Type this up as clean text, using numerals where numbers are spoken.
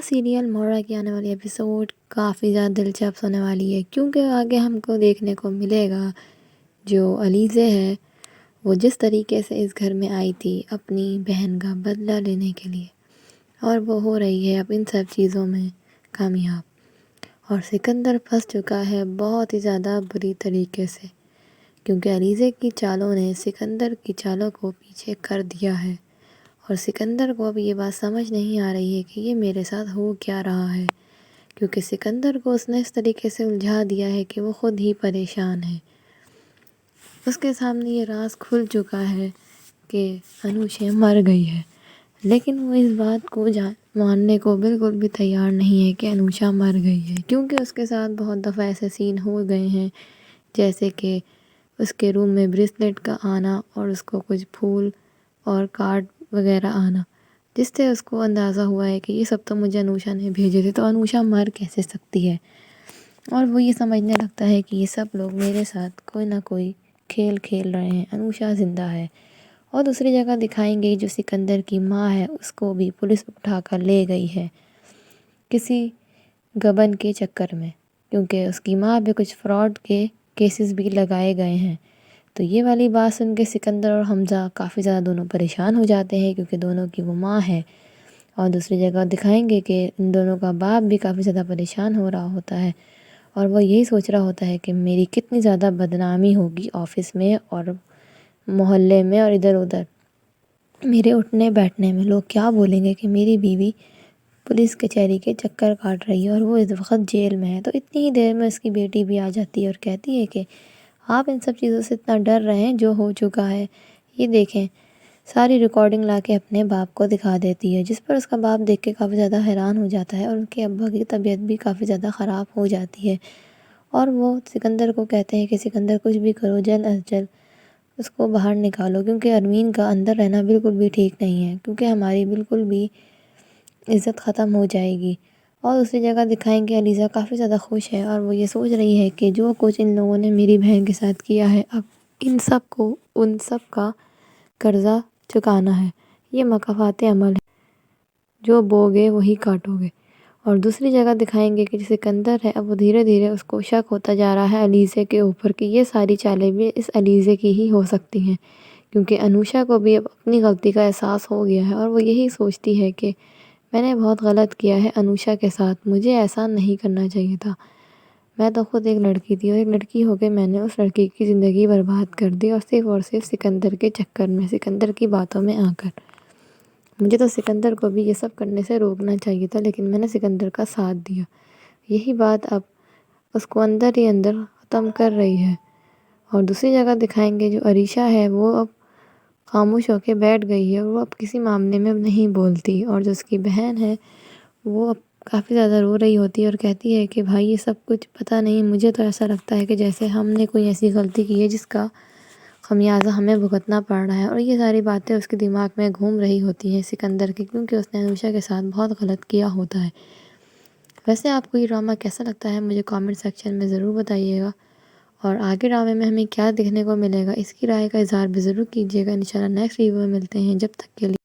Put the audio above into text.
Serial مورا کی آنے والی ایپیسوڈ کافی زیادہ دلچسپ ہونے والی ہے، کیونکہ آگے ہم کو دیکھنے کو ملے گا جو علیزے ہے وہ جس طریقے سے اس گھر میں آئی تھی اپنی بہن کا بدلہ لینے کے لیے، اور وہ ہو رہی ہے اب ان سب چیزوں میں کامیاب، اور سکندر پھنس چکا ہے بہت ہی زیادہ بری طریقے سے، کیونکہ علیزے کی چالوں نے سکندر کی چالوں کو پیچھے کر دیا ہے، اور سکندر کو اب یہ بات سمجھ نہیں آ رہی ہے کہ یہ میرے ساتھ ہو کیا رہا ہے، کیونکہ سکندر کو اس نے اس طریقے سے الجھا دیا ہے کہ وہ خود ہی پریشان ہے۔ اس کے سامنے یہ راز کھل چکا ہے کہ انوشا مر گئی ہے، لیکن وہ اس بات کو ماننے کو بالکل بھی تیار نہیں ہے کہ انوشا مر گئی ہے، کیونکہ اس کے ساتھ بہت دفعہ ایسے سین ہو گئے ہیں، جیسے کہ اس کے روم میں بریسلیٹ کا آنا اور اس کو کچھ پھول اور کارڈ وغیرہ آنا، جس سے اس کو اندازہ ہوا ہے کہ یہ سب تو مجھے انوشا نے بھیجے تھے، تو انوشا مر کیسے سکتی ہے، اور وہ یہ سمجھنے لگتا ہے کہ یہ سب لوگ میرے ساتھ کوئی نہ کوئی کھیل کھیل رہے ہیں، انوشا زندہ ہے۔ اور دوسری جگہ دکھائیں گے جو سکندر کی ماں ہے، اس کو بھی پولیس اٹھا کر لے گئی ہے کسی گبن کے چکر میں، کیونکہ اس کی ماں پہ کچھ فراڈ کے کیسز بھی لگائے گئے ہیں۔ تو یہ والی بات سن کے سکندر اور حمزہ کافی زیادہ دونوں پریشان ہو جاتے ہیں، کیونکہ دونوں کی وہ ماں ہے، اور دوسری جگہ دکھائیں گے کہ ان دونوں کا باپ بھی کافی زیادہ پریشان ہو رہا ہوتا ہے، اور وہ یہی سوچ رہا ہوتا ہے کہ میری کتنی زیادہ بدنامی ہوگی آفس میں اور محلے میں اور ادھر ادھر، میرے اٹھنے بیٹھنے میں لوگ کیا بولیں گے کہ میری بیوی پولیس کچہری کے چکر کاٹ رہی ہے اور وہ اس وقت جیل میں ہے۔ تو اتنی ہی دیر میں اس کی بیٹی بھی آ جاتی ہے اور کہتی ہے کہ آپ ان سب چیزوں سے اتنا ڈر رہے ہیں، جو ہو چکا ہے یہ دیکھیں، ساری ریکارڈنگ لا کے اپنے باپ کو دکھا دیتی ہے، جس پر اس کا باپ دیکھ کے کافی زیادہ حیران ہو جاتا ہے، اور ان کے ابا کی طبیعت بھی کافی زیادہ خراب ہو جاتی ہے، اور وہ سکندر کو کہتے ہیں کہ سکندر کچھ بھی کرو، جلد از جلد اس کو باہر نکالو، کیونکہ ارمین کا اندر رہنا بالکل بھی ٹھیک نہیں ہے، کیونکہ ہماری بالکل بھی عزت ختم ہو جائے گی۔ اور دوسری جگہ دکھائیں گے علیزہ کافی زیادہ خوش ہے، اور وہ یہ سوچ رہی ہے کہ جو کچھ ان لوگوں نے میری بہن کے ساتھ کیا ہے، اب ان سب کا قرضہ چکانا ہے، یہ مکافات عمل ہے، جو بوگے وہی کاٹو گے۔ اور دوسری جگہ دکھائیں گے کہ سکندر ہے، اب وہ دھیرے دھیرے اس کو شک ہوتا جا رہا ہے علیزے کے اوپر کہ یہ ساری چالیں بھی اس علیزے کی ہی ہو سکتی ہیں، کیونکہ انوشا کو بھی اب اپنی غلطی کا احساس ہو گیا ہے، اور وہ یہی سوچتی ہے کہ میں نے بہت غلط کیا ہے انوشا کے ساتھ، مجھے ایسا نہیں کرنا چاہیے تھا، میں تو خود ایک لڑکی تھی، اور ایک لڑکی ہو کے میں نے اس لڑکی کی زندگی برباد کر دی، اور صرف سکندر کے چکر میں، سکندر کی باتوں میں آ کر مجھے تو سکندر کو بھی یہ سب کرنے سے روکنا چاہیے تھا، لیکن میں نے سکندر کا ساتھ دیا۔ یہی بات اب اس کو اندر ہی اندر ختم کر رہی ہے۔ اور دوسری جگہ دکھائیں گے جو عریشہ ہے، وہ اب خاموش ہو کے بیٹھ گئی ہے، وہ اب کسی معاملے میں نہیں بولتی، اور جو اس کی بہن ہے وہ اب کافی زیادہ رو رہی ہوتی ہے اور کہتی ہے کہ بھائی یہ سب کچھ پتہ نہیں، مجھے تو ایسا لگتا ہے کہ جیسے ہم نے کوئی ایسی غلطی کی ہے جس کا خمیازہ ہمیں بھگتنا پڑ رہا ہے، اور یہ ساری باتیں اس کے دماغ میں گھوم رہی ہوتی ہیں سکندر کی، کیونکہ اس نے انوشا کے ساتھ بہت غلط کیا ہوتا ہے۔ ویسے آپ کو یہ ڈرامہ کیسا لگتا ہے مجھے کامنٹ سیکشن میں ضرور بتائیے گا، اور آگے ڈرامے میں ہمیں کیا دیکھنے کو ملے گا اس کی رائے کا اظہار بھی ضرور کیجیے گا۔ انشاءاللہ نیکسٹ ویڈیو میں ملتے ہیں، جب تک کے لیے